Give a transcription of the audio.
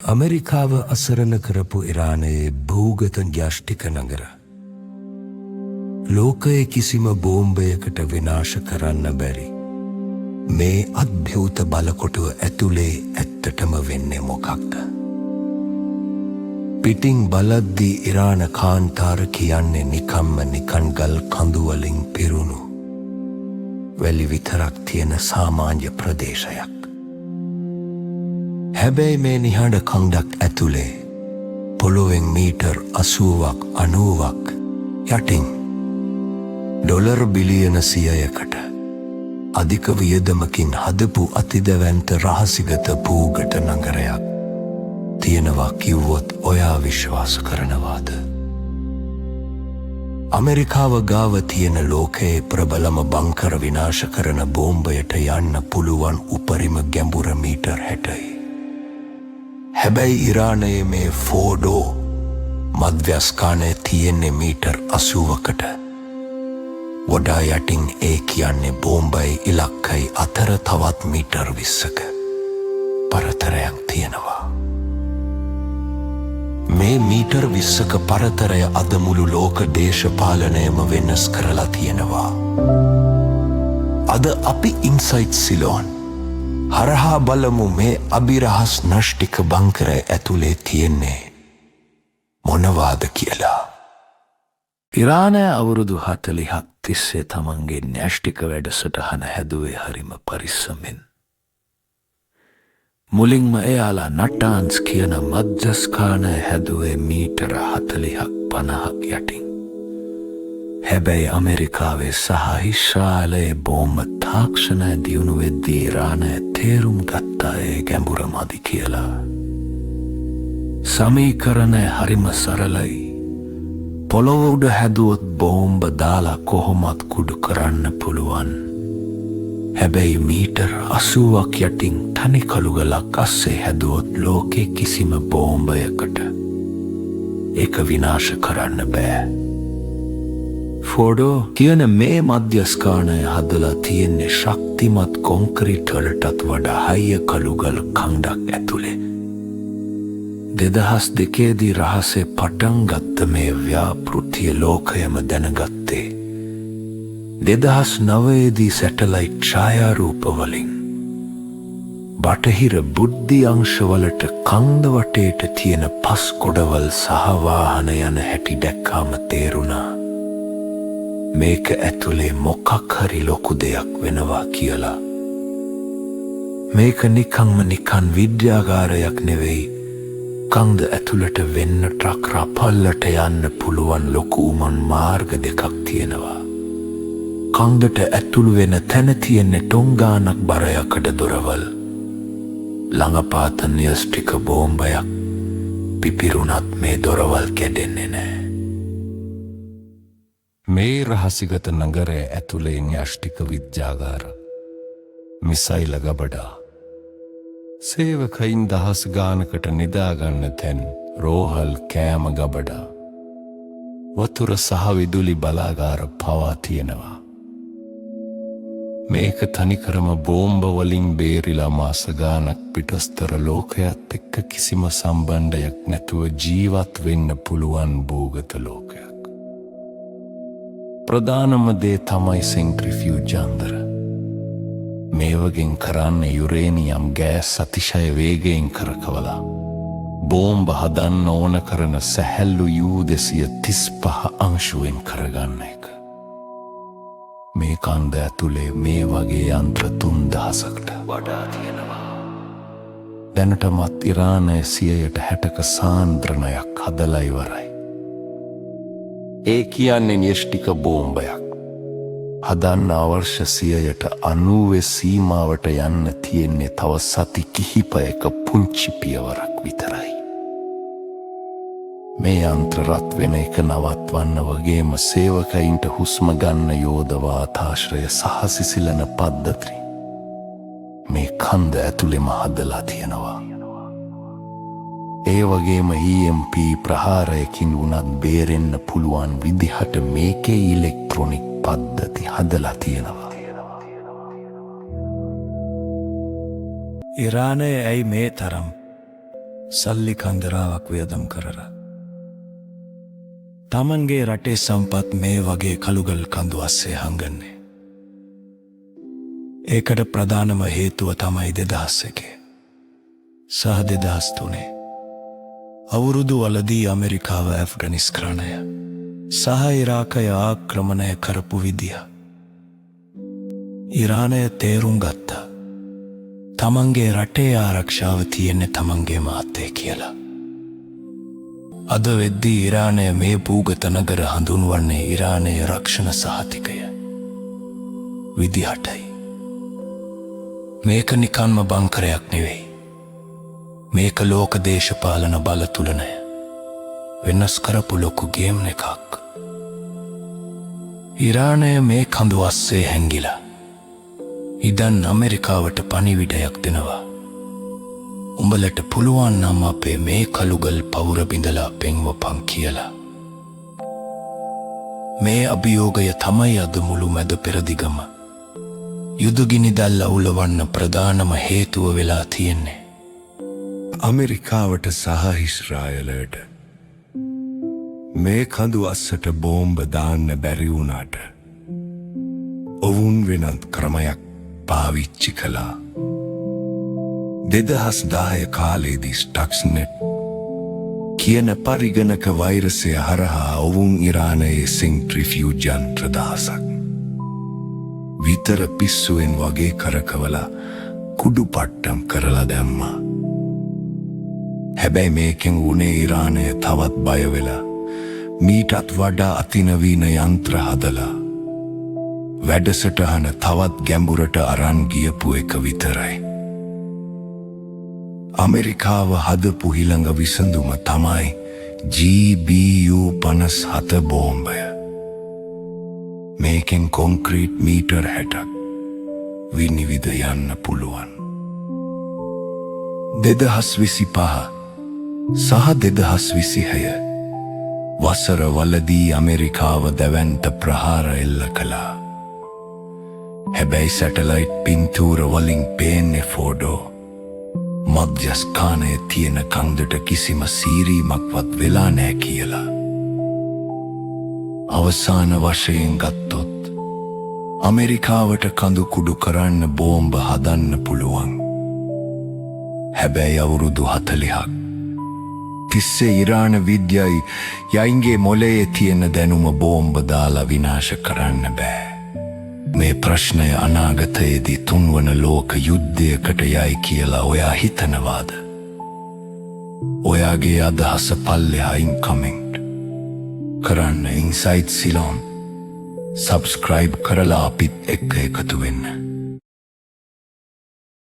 අමෙරිකාව අසරණ කරපු ඉරානයේ භූගත න්‍යෂ්ටික නගර. ලෝකයේ කිසිම බෝම්බයකට විනාශ කරන්න බැරි. මේ අද්භූත බලකොටුව ඇතුලේ ඇත්තටම වෙන්නේ මොකක්ද? පිටින් බලද්දී ඉරාන කාන්තාර කියන්නේ නිකන් ගල් කඳු වලින් පිරුණු වැලි විතරක් තියෙන සාමාන්‍ය ප්‍රදේශයක්. හැබැයි මේ නිහඬ කන්දක් ඇතුලේ පොළොවෙන් මීටර් 80ක් 90ක් යටින් ඩොලර් බිලියන 100කට අධික වියදමකින් හදපු අතිදැවැන්ත රහසිගත භූගත නගරයක් තියෙනවා කිව්වොත් ඔයා විශ්වාස කරනවාද? අමෙරිකාව ගාව තියෙන ලෝකයේ ප්‍රබලම බංකර විනාශ කරන බෝම්බයට යන්න පුළුවන් උපරිම ගැඹුර මීටර් 60යි. හැබැයි ඉරානයේ මේ ෆෝඩෝ මධ්‍යස්ථානයේ තියෙන්නේ මීටර් 80කට. වඩා යටින් ඒ කියන්නේ බෝම්බයි ඉලක්කයි අතර තවත් මීටර් 20ක පරතරයක් තියෙනවා. මේ මීටර් 20ක පරතරය අද මුළු ලෝක දේශපාලනයම වෙනස් කරලා තියෙනවා. අද අපි ඉන්සයිට් සිලෝන් හරහා බලමු මේ අභිරහස් න්‍යෂ්ටික බංකරය ඇතුලේ තියෙන්නේ මොනවාද කියලා. ඉරානය අවුරුදු 40ක් තිස්සේ තමන්ගේ න්‍යෂ්ටික වැඩසටහන හැදුවේ හරිම පරිස්සමෙන්. මුලින්ම එයාලා නටාන්ස් කියන මධ්‍යස්ථානය හැදුවේ මීටර 40ක් 50ක් යටින්. හැබැයි ඇමරිකාවේ සහ ඉස්රායලයේ බෝම්බ තාක්ෂණය දියුණු වෙද්දී ඉරානය තේරුම් ගත්තා ඒ ගැඹුර මදි කියලා. සමීකරණය හරිම සරලයි. පොළොව උඩ හැදුවොත් බෝම්බ දාලා කොහොමත් කුඩු කරන්න පුළුවන්. හැබැයි මීටර් 80ක් යටින් තනි කළුගලක් අස්සේ හැදුවොත් ලෝකේ කිසිම බෝම්බයකට ඒක විනාශ කරන්න බෑ. ෆෝඩෝ කියන මේ මධ්‍යස්ථානය හදලා තියෙන්නේ ශක්තිමත් කොන්ක්‍රීට් වලටත් වඩා හයිය කළුගල් කන්දක් ඇතුලේ. 2002දී රහසේ පටන් ගත්ත මේ ව්‍යාපෘතිය ලෝකයම දැනගත්තේ 2009දී සැටලයිට් ඡායාරූප වලින්. බටහිර බුද්ධි අංශවලට කන්ද වටේට තියෙන පස් කොටවල් සහ වාහන යන හැටි දැක්කාම තේරුණා මේක ඇතුලේ මොකක් හරි ලොකු දෙයක් වෙනවා කියලා. මේක නිකන් විද්‍යාගාරයක් නෙවෙයි. කන්ද ඇතුළට වෙන්න ට්‍රක් රපල්ලට යන්න පුළුවන් ලොකු උමන් මාර්ග දෙකක් තියෙනවා. කන්දට ඇතුළු වෙන තැන තියෙන්නේ ටොංගානක් බරයකඩ දොරවල්. ළඟපාත න්‍යෂ්ටික බෝම්බයක් පිපිරුණත් මේ දොරවල් කැඩෙන්නේ නැහැ. මේ රහසිගත නගරය ඇතුලේ න්‍යෂ්ටික විද්‍යාගාර, මිසයිල ගබඩා, සේවකයින් දහස් ගානකට නිදාගන්න තැන්, රෝහල් කෑම ගබඩා, වතුර සහ විදුලි බලාගාර පවා තියෙනවා. මේක තනිකරම බෝම්බ වලින් බේරිලා මාස ගානක් පිටස්තර ලෝකයක් එක්ක කිසිම සම්බන්ධයක් නැතුව ජීවත් වෙන්න පුළුවන් භූගත ලෝකයක්. ප්‍රධානම දේ තමයි සෙන්ට්‍රිෆියුජ් අන්දර. මේ වගෙන් කරන්නේ යුරේනියම් ගෑස් අතිශය වේගයෙන් කරකවලා බෝම්බ හදන්න ඕන කරන සැහැල්ලු U-235 අංශුවෙන් කරගන්න එක. මේ කන්ද ඇතුලේ මේ වගේ යන්ත්‍ර 3000කට වඩා තියෙනවා. දැනටමත් ඉරානය 60%ක සාන්ද්‍රණයක් හදලා ඉවරයි. ඒ කියන්නේ න්‍යෂ්ටික බෝම්බයක්. හදන්න අවර්ෂ 90% සීමාවට යන්න තියෙන්නේ තව සති කිහිපයක පුංචි පියවරක් විතරයි. මේ යන්ත්‍ර රත් වෙන එක නවත්වන්න වගේම සේවකයින්ට හුස්ම ගන්න යෝධ වාතාශ්‍රය සහ සිසිලන පද්ධති මේ කන්ද ඇතුලේම හදලා තියෙනවා. ඒ වගේම EMP ප්‍රහාරයකින් වුණත් බේරෙන්න පුළුවන් විදිහට මේකේ ඉලෙක්ට්‍රොනික පද්ධති හදලා තියෙනවා. ඉරානය ඇයි මේ තරම් සල්ලි කන්දරාවක් වියදම් කරලා. තමන්ගේ රටේ සම්පත් මේ වගේ කළුගල් කඳු අස්සේ හංගන්නේ. ඒකට ප්‍රධානම හේතුව තමයි 2001 සහ 2003 අවුරුදු වලදී ඇමරිකාව ඇෆ්ගනිස්තානය සහ ඉරාකය ආක්‍රමණය කරපු විදිය. ඉරානය තේරුම් ගත්තා තමන්ගේ රටේ ආරක්ෂාව තියෙන්නේ තමන්ගේ මාතේ කියලා. අද වෙද්දී ඉරානය මේ භූගත නගර හඳුන්වන්නේ ඉරානයේ රක්ෂණ සහතිකය විදිහටයි. මේක නිකන්ම බංකරයක් නෙවෙයි. මේක ලෝක දේශපාලන බලතුලනය වෙනස් කරපු ලොකු ගේම් එකක්. ඉරානය මේ කඳු අස්සේ හැංගිලා ඉදන් ඇමරිකාවට පණිවිඩයක් දෙනවා. උඹලට පුළුවන් නම් අපේ මේ කළුගල් පවුර බිඳලා පෙන්වපන් කියලා. මේ අභියෝගය තමයි අද මුළු මැද පෙරදිගම යුදගිනි දැල් අවුලවන්න ප්‍රධානම හේතුව වෙලා තියෙන්නේ. ඇමරිකාවට සහ ඉස්රායලට මේ කඳු අස්සට බෝම්බ දාන්න බැරි වුණාට ඔවුන් වෙනත් ක්‍රමයක් පාවිච්චි කළා. 2010 කාලේදී ස්ටක්ස්නෙට් කියන පරිගණක වෛරසය හරහා ඔවුන් ඉරානයේ සෙන්ට්‍රිෆියුජ් යන්ත්‍ර දහසක් විතර පිස්සුවෙන් වගේ කරකවලා කුඩු පට්ටම් කරලා දැම්මා. හැබැයි මේකෙන් වුණේ ඉරානය තවත් බය වෙලා මීටත් වඩා අතිනවීන යන්ත්‍ර හදලා වැඩසටහන තවත් ගැඹුරට අරන් ගියපු එක විතරයි. ඇමරිකාව හදපු ඊළඟ විසඳුම තමයි GBU-57 බෝම්බය. මේකෙන් කොන්ක්‍රීට් මීටර් 60ක් විනිවිද යන්න පුළුවන්. 2025 සහ 2026 වසර වලදී ඇමරිකාව දැවැන්ත ප්‍රහාර එල්ල කළා. හැබැයි සැටලයිට් පින්තූර වලින් පේන්නේ ෆෝඩෝ මධ්‍යස්ථානයේ තියෙන කන්දට කිසිම සීරීමක්වත් වෙලා නෑ කියලා. අවසාන වශයෙන් ගත්තොත් ඇමරිකාවට කඳු කුඩු කරන්න බෝම්බ හදන්න පුළුවන්. හැබැයි අවුරුදු 40ක් තිස්සේ ඉරාන විද්‍යයි යයින්ගේ මොලේ තියෙන දැනුම බෝම්බ දාලා විනාශ කරන්න බෑ. මේ ප්‍රශ්නය අනාගතයේදී තුන්වන ලෝක යුද්ධයකට යයි කියලා ඔයා හිතනවාද? ඔයාගේ අදහස පල්ලෙහායින් කමෙන්ට් කරන්න. ඉන්සයිට් සිලෝන් සබ්ස්ක්‍රයිබ් කරලා අපිත් එක්ක එකතු වෙන්න.